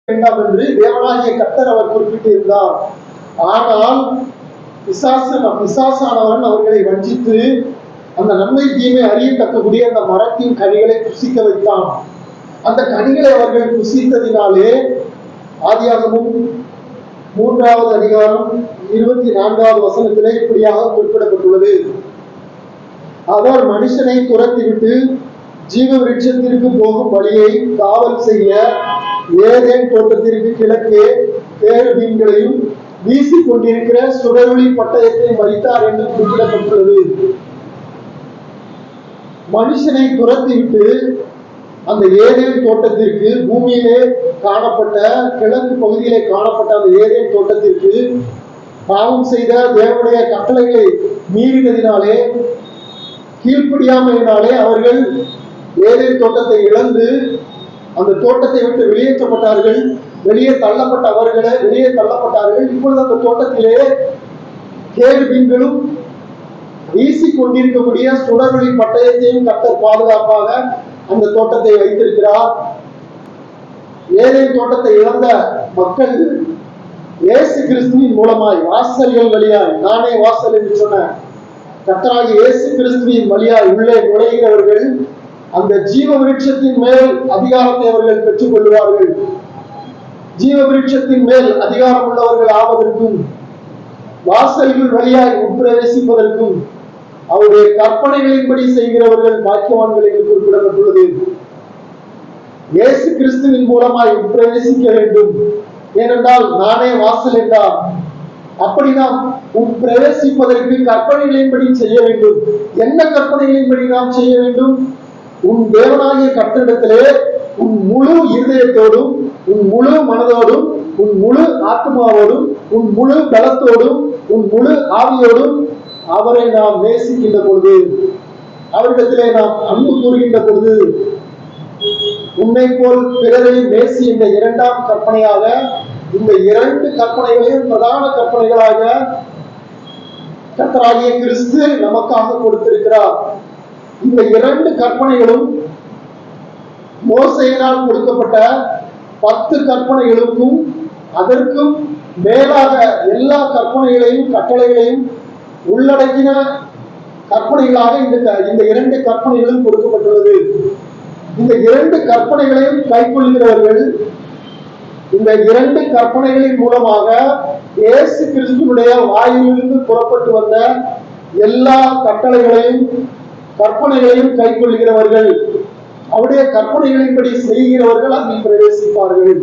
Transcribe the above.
வேண்டாம் என்று தேவனாகிய கர்த்தர் அவர் குறிப்பிட்டிருந்தார். ஆனால் பிசாசானவன் அவர்களை வஞ்சித்து அந்த நன்மை தீமை அறியத்தக்கக்கூடிய அந்த மரத்தின் கனிகளை புசிக்க வைத்தான். அந்த கனிகளை அவர்கள் புசித்ததினாலே ஆதியாகமம் 3வது அதிகாரம் 24வது வசனத்திலே இப்படியாக குறிப்பிடப்பட்டுள்ளது. அவர் மனுஷனை துரத்திவிட்டு ஜீவ விருட்சத்திற்கு போகும் வழியை காவல் செய்ய ஏதேன் தோட்டத்திற்கு கிழக்கே பேருபீன்களையும் வீசிக் கொண்டிருக்கிற சுடரொளி பட்டயத்தை வைத்தார் என்று குறிப்பிடப்பட்டுள்ளது. மனுஷனை துரத்திவிட்டு அந்த ஏதேன் தோட்டத்திற்கு, பூமியிலே காணப்பட்ட கிழக்கு பகுதியிலே காணப்பட்ட அந்த ஏதேன் தோட்டத்திற்கு பாவம் செய்த தேவனுடைய கட்டளைகளை மீறினதினாலே, கீழ்ப்படியாமையினாலே அவர்கள் ஏதேன் தோட்டத்தை இழந்து அந்த தோட்டத்தை விட்டு வெளியேற்றப்பட்டார்கள். வெளியே தள்ளப்பட்டார்கள். இப்பொழுது அந்த தோட்டத்திலே கேருபீன்களும் வீசிக் கொண்டிருக்கக்கூடிய சுடரொளி பட்டயத்தையும் கர்த்தர் பாதுகாப்பாக அந்த தோட்டத்தை வைத்திருக்கிறார். ஏதேன் தோட்டத்தை இழந்த மக்கள் இயேசு கிறிஸ்துவின் மூலமாய் வாசல்கள் வழியாய், நானே வாசல் என்று சொன்ன கர்த்தராகிய இயேசு கிறிஸ்துவின் வழியாய் உள்ளே நுழைகிறவர்கள் அந்த ஜீவ விருட்சத்தின் மேல் அதிகாரத்தை அவர்கள் பெற்றுக் கொள்வார்கள். ஜீவ விருட்சத்தின் மேல் அதிகாரம் உள்ளவர்கள் ஆவதற்கும், வாசல்கள் வழியாய் உட்பிரவேசிப்பதற்கும் அவருடைய கற்பனைகளின்படி செய்கிறவர்கள் பாக்கியவான்கள் என்று குறிப்பிடப்பட்டுள்ளது. இயேசு கிறிஸ்துவின் மூலமாய் உட்பிரவேசிக்க வேண்டும். ஏனென்றால் நானே வாசல் என்றார். அப்படி நாம் உட்பிரவேசிப்பதற்கு கற்பனைகளின்படி செய்ய வேண்டும். என்ன கற்பனைகளின்படி நாம் செய்ய வேண்டும்? உன் தேவனாகிய கர்த்தரிடத்திலே உன் முழு இருதயத்தோடும், உன் முழு மனதோடும், உன் முழு ஆத்மாவோடும், உன் முழு பலத்தோடும், உன் முழு ஆவியோடும் அவரை நாம் நேசிக்கின்ற பொழுது, அவரிடத்திலே நாம் அன்பு கூறுகின்ற பொழுது, உன்னை போல் பிறரை நேசி என்ற 2ஆம் கற்பனையாக, இந்த 2 கற்பனைகளையும் பிரதான கற்பனைகளாக கர்த்தராகிய கிறிஸ்து நமக்காக கொடுத்திருக்கிறார். இந்த 2 கற்பனைகளும் மோசேயினால் கொடுக்கப்பட்ட 10 கற்பனைகளுக்கும் அதற்கும் மேலாக எல்லா கற்பனைகளையும் கட்டளைகளையும் உள்ளடக்கின கற்பனைகளாக இந்த 2 கற்பனைகளும் கொடுக்கப்பட்டுள்ளது. இந்த 2 கற்பனைகளையும் கைக்கொள்கிறவர்கள் இந்த 2 கற்பனைகளின் மூலமாக இயேசு கிறிஸ்துவினுடைய வாயிலிருந்து புறப்பட்டு வந்த எல்லா கட்டளைகளையும் கற்பனைகளையும் கைக்கொள்கிறவர்கள், அவருடைய கற்பனைகளின்படி செய்கிறவர்கள் அதில் பிரவேசிப்பார்கள்.